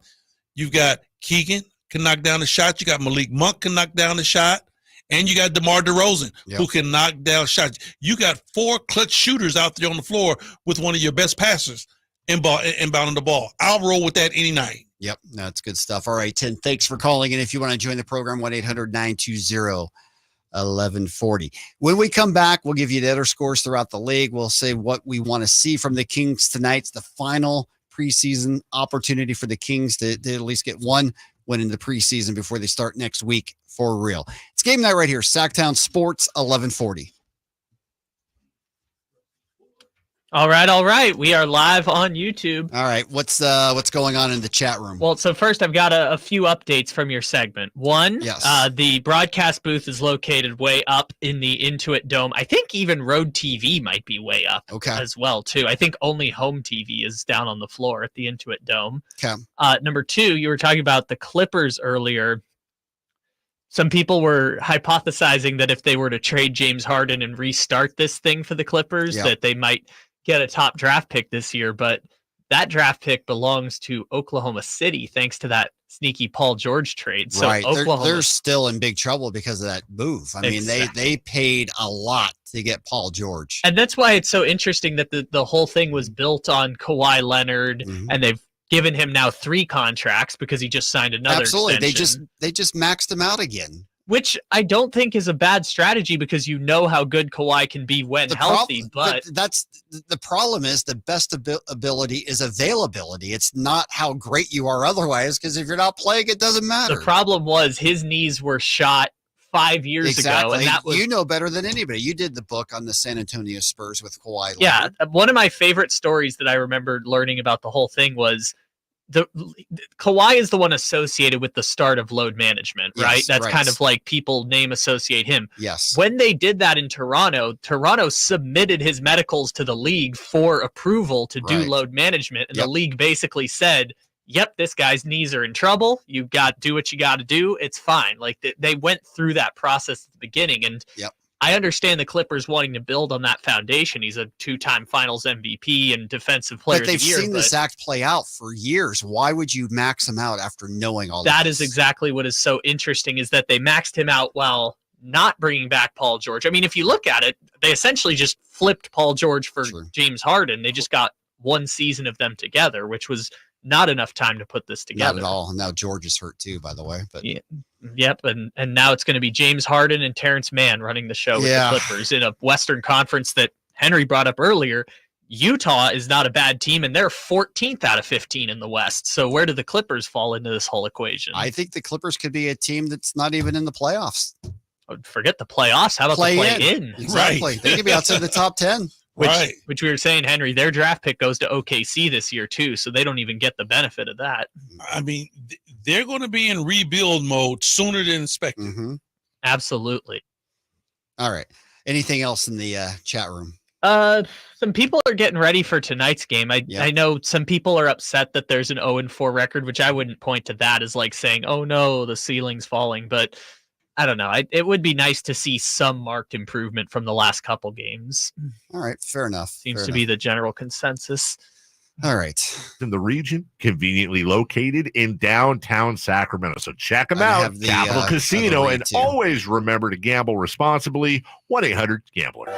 You've got Keegan can knock down a shot. You got Malik Monk can knock down a shot. And you got DeMar DeRozan who can knock down shots. You got 4 clutch shooters out there on the floor with one of your best passers inbounding the ball. I'll roll with that any night. Yep, that's good stuff. All right, Tin, thanks for calling in. If you want to join the program, 1-800-920-1140. When we come back, we'll give you the other scores throughout the league. We'll say what we want to see from the Kings tonight. It's the final preseason opportunity for the Kings to at least get one win in the preseason before they start next week for real. It's game night right here, Sacktown Sports, 1140. All right. We are live on YouTube. All right. What's going on in the chat room? Well, so first I've got a few updates from your segment. One, the broadcast booth is located way up in the Intuit Dome. I think even Road TV might be way up as well, too. I think only home TV is down on the floor at the Intuit Dome. Okay. Number 2, you were talking about the Clippers earlier. Some people were hypothesizing that if they were to trade James Harden and restart this thing for the Clippers, that they might get a top draft pick this year, but that draft pick belongs to Oklahoma City thanks to that sneaky Paul George trade. So right. They're still in big trouble because of that move. I mean, they paid a lot to get Paul George. And that's why it's so interesting that the whole thing was built on Kawhi Leonard, and they've given him now 3 contracts because he just signed another extension. They just maxed him out again. Which I don't think is a bad strategy because you know how good Kawhi can be when healthy. But that's the problem is the best ability is availability. It's not how great you are otherwise, because if you're not playing, it doesn't matter. The problem was his knees were shot 5 years ago. And that was, you know better than anybody. You did the book on the San Antonio Spurs with Kawhi Leonard. Yeah. One of my favorite stories that I remember learning about the whole thing was Kawhi is the one associated with the start of load management, right? That's kind of like people name associate him. Yes. When they did that in Toronto submitted his medicals to the league for approval to do load management. And the league basically said, yep, this guy's knees are in trouble. You've got to do what you got to do. It's fine. Like they went through that process at the beginning. And I understand the Clippers wanting to build on that foundation. He's a 2-time Finals MVP and Defensive Player of the Year. But they've seen this act play out for years. Why would you max him out after knowing all that? That is exactly what is so interesting, is that they maxed him out while not bringing back Paul George. I mean, if you look at it, they essentially just flipped Paul George for James Harden. They just got 1 season of them together, which was not enough time to put this together. Not at all. Now George is hurt too, by the way. But yeah. Yep, and now it's going to be James Harden and Terrence Mann running the show with the Clippers in a Western Conference that Henry brought up earlier. Utah is not a bad team, and they're 14th out of 15 in the West. So where do the Clippers fall into this whole equation? I think the Clippers could be a team that's not even in the playoffs. Forget the playoffs. How about the play-in? Exactly. Right. They could be outside the top 10. Which we were saying, Henry, their draft pick goes to OKC this year, too, so they don't even get the benefit of that. I mean, they're going to be in rebuild mode sooner than expected. Mm-hmm. Absolutely. All right. Anything else in the chat room? Some people are getting ready for tonight's game. I know some people are upset that there's an 0-4 record, which I wouldn't point to that as like saying, oh, no, the ceiling's falling. But I don't know. It would be nice to see some marked improvement from the last couple games. All right. Fair enough. Seems to be the general consensus. All right. In the region, conveniently located in downtown Sacramento. So check them out. Capital Casino. And always remember to gamble responsibly. 1-800-GAMBLER.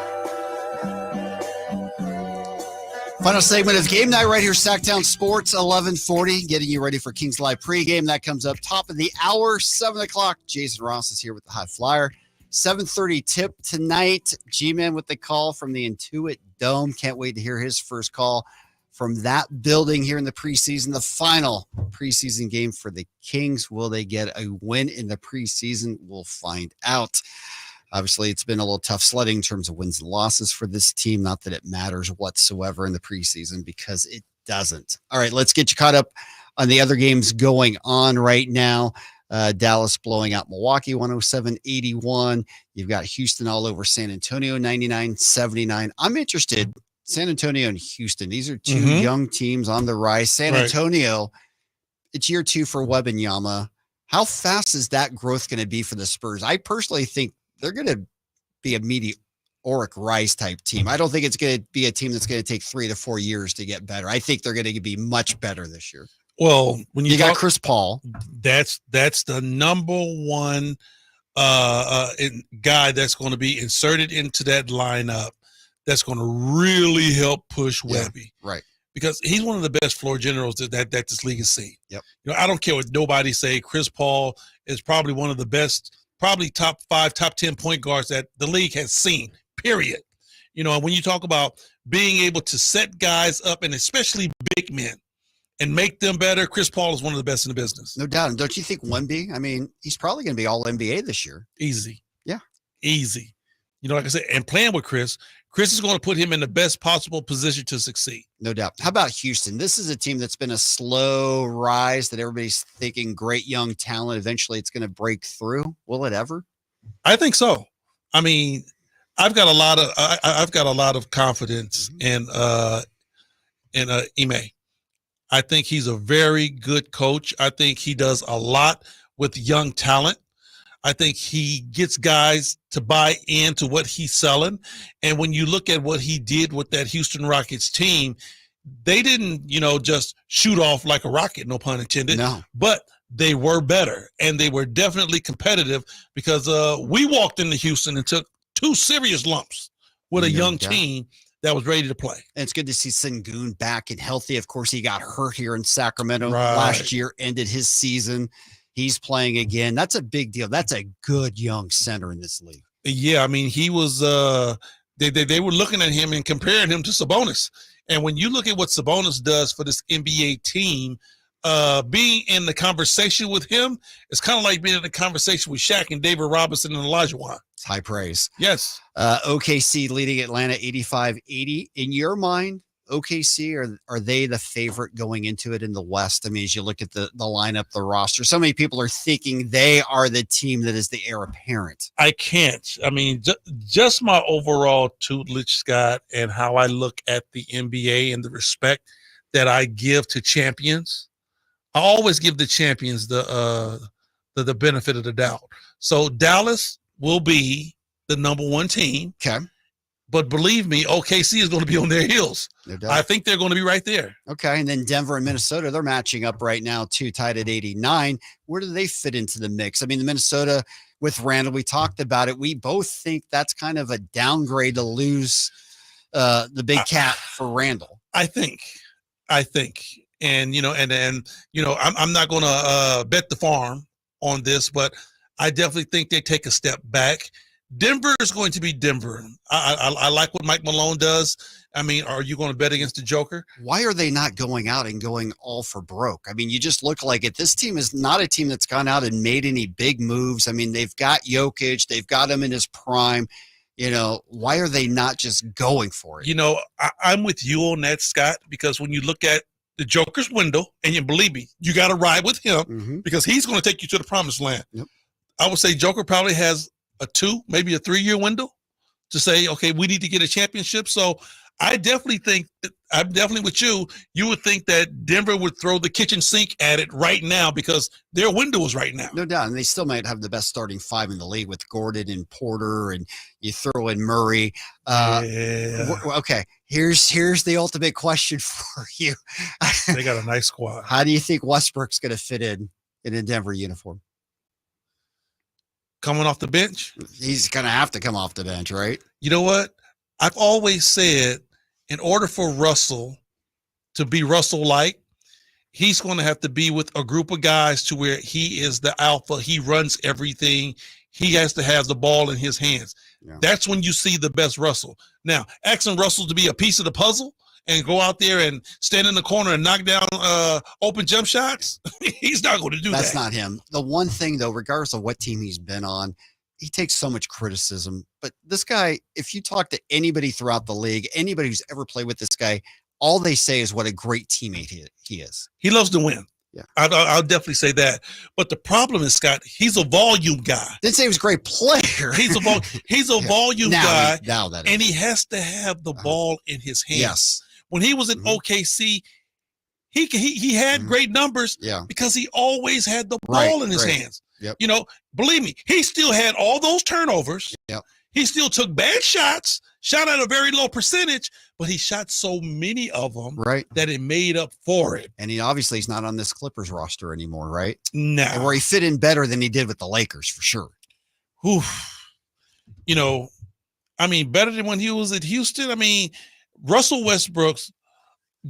Final segment of game night right here, Sacktown Sports, 1140, getting you ready for Kings Live pregame. That comes up top of the hour, 7 o'clock. Jason Ross is here with the High Flyer. 7:30 tip tonight. G-Man with the call from the Intuit Dome. Can't wait to hear his first call from that building here in the preseason. The final preseason game for the Kings. Will they get a win in the preseason? We'll find out. Obviously, it's been a little tough sledding in terms of wins and losses for this team. Not that it matters whatsoever in the preseason, because it doesn't. All right, let's get you caught up on the other games going on right now. Dallas blowing out Milwaukee 107-81. You've got Houston all over San Antonio 99-79. I'm interested. San Antonio and Houston. These are two young teams on the rise. San Antonio, it's year 2 for Wembanyama. How fast is that growth going to be for the Spurs? I personally think they're going to be a meteoric rise type team. I don't think it's going to be a team that's going to take 3 to 4 years to get better. I think they're going to be much better this year. Well, when you got Chris Paul, that's the number one guy that's going to be inserted into that lineup. That's going to really help push Webby, right? Because he's one of the best floor generals that this league has seen. Yep. You know, I don't care what nobody say. Chris Paul is probably one of the best, probably top 5, top 10 point guards that the league has seen. Period. You know, and when you talk about being able to set guys up, and especially big men, and make them better, Chris Paul is one of the best in the business. No doubt. And don't you think Wemby? I mean, he's probably going to be all NBA this year. Easy. Yeah. Easy. You know, like I said, and playing with Chris is going to put him in the best possible position to succeed. No doubt. How about Houston? This is a team that's been a slow rise that everybody's thinking great young talent. Eventually it's going to break through. Will it ever? I think so. I mean, I've got a lot of confidence in Ime. I think he's a very good coach. I think he does a lot with young talent. I think he gets guys to buy into what he's selling. And when you look at what he did with that Houston Rockets team, they didn't, just shoot off like a rocket, no pun intended. No. But they were better, and they were definitely competitive, because we walked into Houston and took 2 serious lumps with a young team that was ready to play. And it's good to see Sengun back and healthy. Of course, he got hurt here in Sacramento last year, ended his season. He's playing again. That's a big deal. That's a good young center in this league. Yeah, I mean, he was they were looking at him and comparing him to Sabonis. And when you look at what Sabonis does for this NBA team, being in the conversation with him, it's kind of like being in the conversation with Shaq and David Robinson and Elijah Wan. It's high praise. Yes. OKC leading Atlanta 85-80. In your mind, OKC, are they the favorite going into it in the West? I mean, as you look at the lineup, the roster, so many people are thinking they are the team that is the heir apparent. I can't. I mean, just my overall tutelage, Scott, and how I look at the NBA and the respect that I give to champions. I always give the champions the benefit of the doubt. So Dallas will be the number 1 team. Okay. But believe me, OKC is going to be on their heels. I think they're going to be right there. Okay, and then Denver and Minnesota, they're matching up right now too, tied at 89. Where do they fit into the mix? I mean, the Minnesota with Randall, we talked about it. We both think that's kind of a downgrade to lose the big cat for Randall. I think. And I'm not going to bet the farm on this, but I definitely think they take a step back. Denver is going to be Denver. I like what Mike Malone does. I mean, are you going to bet against the Joker? Why are they not going out and going all for broke? I mean, you just look like it. This team is not a team that's gone out and made any big moves. I mean, they've got Jokic. They've got him in his prime. Why are they not just going for it? I'm with you on that, Scott, because when you look at the Joker's window, and you believe me, you got to ride with him because he's going to take you to the promised land. Yep. I would say Joker probably has a 2, maybe a 3-year window to say, okay, we need to get a championship. So I definitely think I'm definitely with you. You would think that Denver would throw the kitchen sink at it right now because their window is right now. No doubt. And they still might have the best starting 5 in the league with Gordon and Porter, and you throw in Murray. Okay. Here's the ultimate question for you. They got a nice squad. How do you think Westbrook's going to fit in a Denver uniform? Coming off the bench? He's going to have to come off the bench, right? You know what? I've always said in order for Russell to be Russell-like, he's going to have to be with a group of guys to where he is the alpha. He runs everything. He has to have the ball in his hands. Yeah. That's when you see the best Russell. Now, asking Russell to be a piece of the puzzle and go out there and stand in the corner and knock down open jump shots, he's not going to do that. That's not him. The one thing, though, regardless of what team he's been on, he takes so much criticism. But this guy, if you talk to anybody throughout the league, anybody who's ever played with this guy, all they say is what a great teammate he is. He loves to win. Yeah, I'll definitely say that. But the problem is, Scott, he's a volume guy. Didn't say he was a great player. He's a volume guy, and he has to have the ball in his hands. Yes. When he was in OKC, he had great numbers because he always had the ball in his hands. Yep. Believe me, he still had all those turnovers. Yep. He still took bad shots, shot at a very low percentage, but he shot so many of them that it made up for it. And he's not on this Clippers roster anymore, right? No. And where he fit in better than he did with the Lakers, for sure. Oof. Better than when he was at Houston. I mean, Russell Westbrook's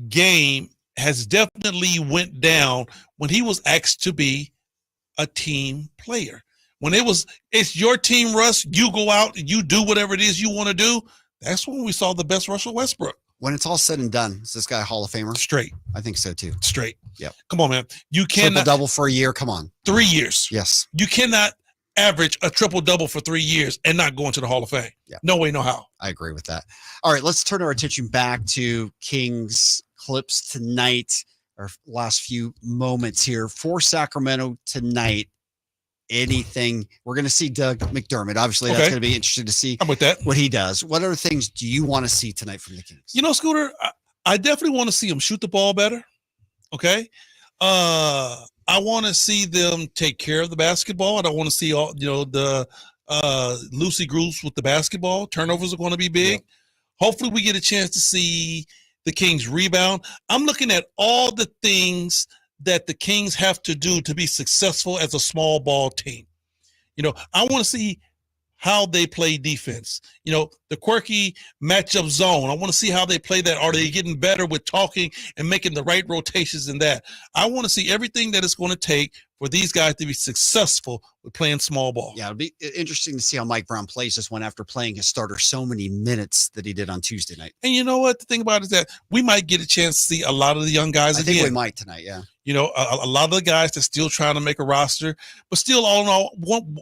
game has definitely went down when he was asked to be a team player. When it's your team, Russ, you go out and you do whatever it is you want to do. That's when we saw the best Russell Westbrook. When it's all said and done, is this guy a Hall of Famer? Straight. I think so too. Straight. Yep. Come on, man. You cannot triple-double for a year. Come on. 3 years. Yes. You cannot average a triple-double for 3 years and not go into the Hall of Fame. Yeah. No way, no how. I agree with that. All right, let's turn our attention back to Kings clips tonight, our last few moments here for Sacramento tonight. Anything we're going to see Doug McDermott. Obviously, that's going to be interesting to see what he does. What other things do you want to see tonight from the Kings? Scooter, I definitely want to see him shoot the ball better. Okay. I want to see them take care of the basketball. I don't want to see all, the loosey grooves with the basketball. Turnovers are going to be big. Yeah. Hopefully we get a chance to see the Kings rebound. I'm looking at all the things that the Kings have to do to be successful as a small ball team. I want to see how they play defense. The quirky matchup zone. I want to see how they play that. Are they getting better with talking and making the right rotations in that? I want to see everything that it's going to take for these guys to be successful with playing small ball. Yeah, it'll be interesting to see how Mike Brown plays this one after playing his starter so many minutes that he did on Tuesday night. And you know what? The thing about it is that we might get a chance to see a lot of the young guys again. I think we might tonight, yeah. A lot of the guys that's still trying to make a roster, but still all in all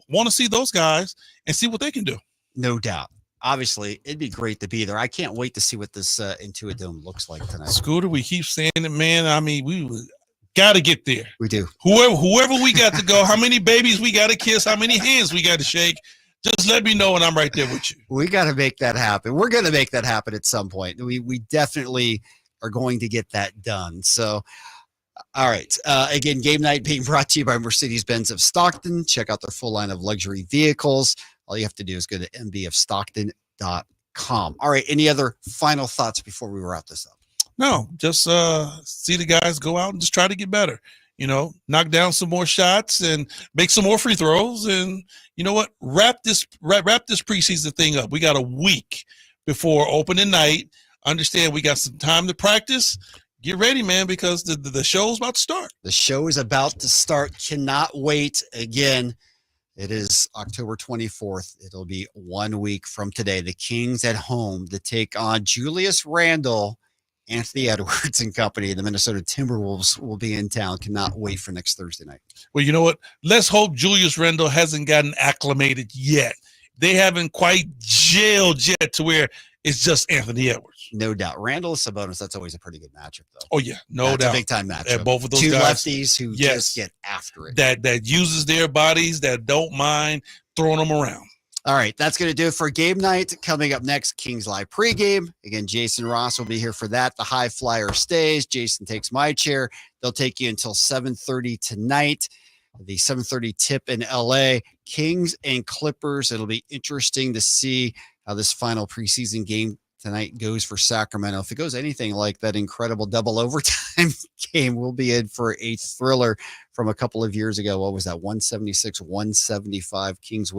want to see those guys and see what they can do. No doubt. Obviously, it'd be great to be there. I can't wait to see what this Intuit Dome looks like tonight. Scooter, we keep saying it, man. I mean, we got to get there. We do. Whoever we got to go, how many babies we got to kiss, how many hands we got to shake, just let me know and I'm right there with you. We got to make that happen. We're going to make that happen at some point. We definitely are going to get that done. So, all right. Again, game night being brought to you by Mercedes-Benz of Stockton. Check out their full line of luxury vehicles. All you have to do is go to mbofstockton.com. All right. Any other final thoughts before we wrap this up? No, just see the guys go out and just try to get better. Knock down some more shots and make some more free throws. And you know what? Wrap this preseason thing up. We got a week before opening night. Understand we got some time to practice. get ready, man, because the show's about to start. The show is about to start. Cannot wait. Again, it is October 24th. It'll be 1 week from today. The Kings at home to take on Julius Randle, Anthony Edwards and company. The Minnesota Timberwolves will be in town. Cannot wait for next Thursday night. Well, you know what? Let's hope Julius Randle hasn't gotten acclimated yet. They haven't quite jailed yet to where it's just Anthony Edwards. No doubt. Randle and Sabonis, that's always a pretty good matchup, though. Oh, yeah. No That's doubt. a big-time matchup. Both of those Two guys. lefties who just get after it. That uses their bodies, that don't mind throwing them around. All right, that's going to do it for game night. Coming up next, Kings Live pregame. Again, Jason Ross will be here for that. The high flyer stays. Jason takes my chair. They'll take you until 7:30 tonight. The 7:30 tip in LA. Kings and Clippers. It'll be interesting to see how this final preseason game tonight goes for Sacramento. If it goes anything like that incredible double overtime game, we'll be in for a thriller from a couple of years ago. What was that? 176-175 Kings win.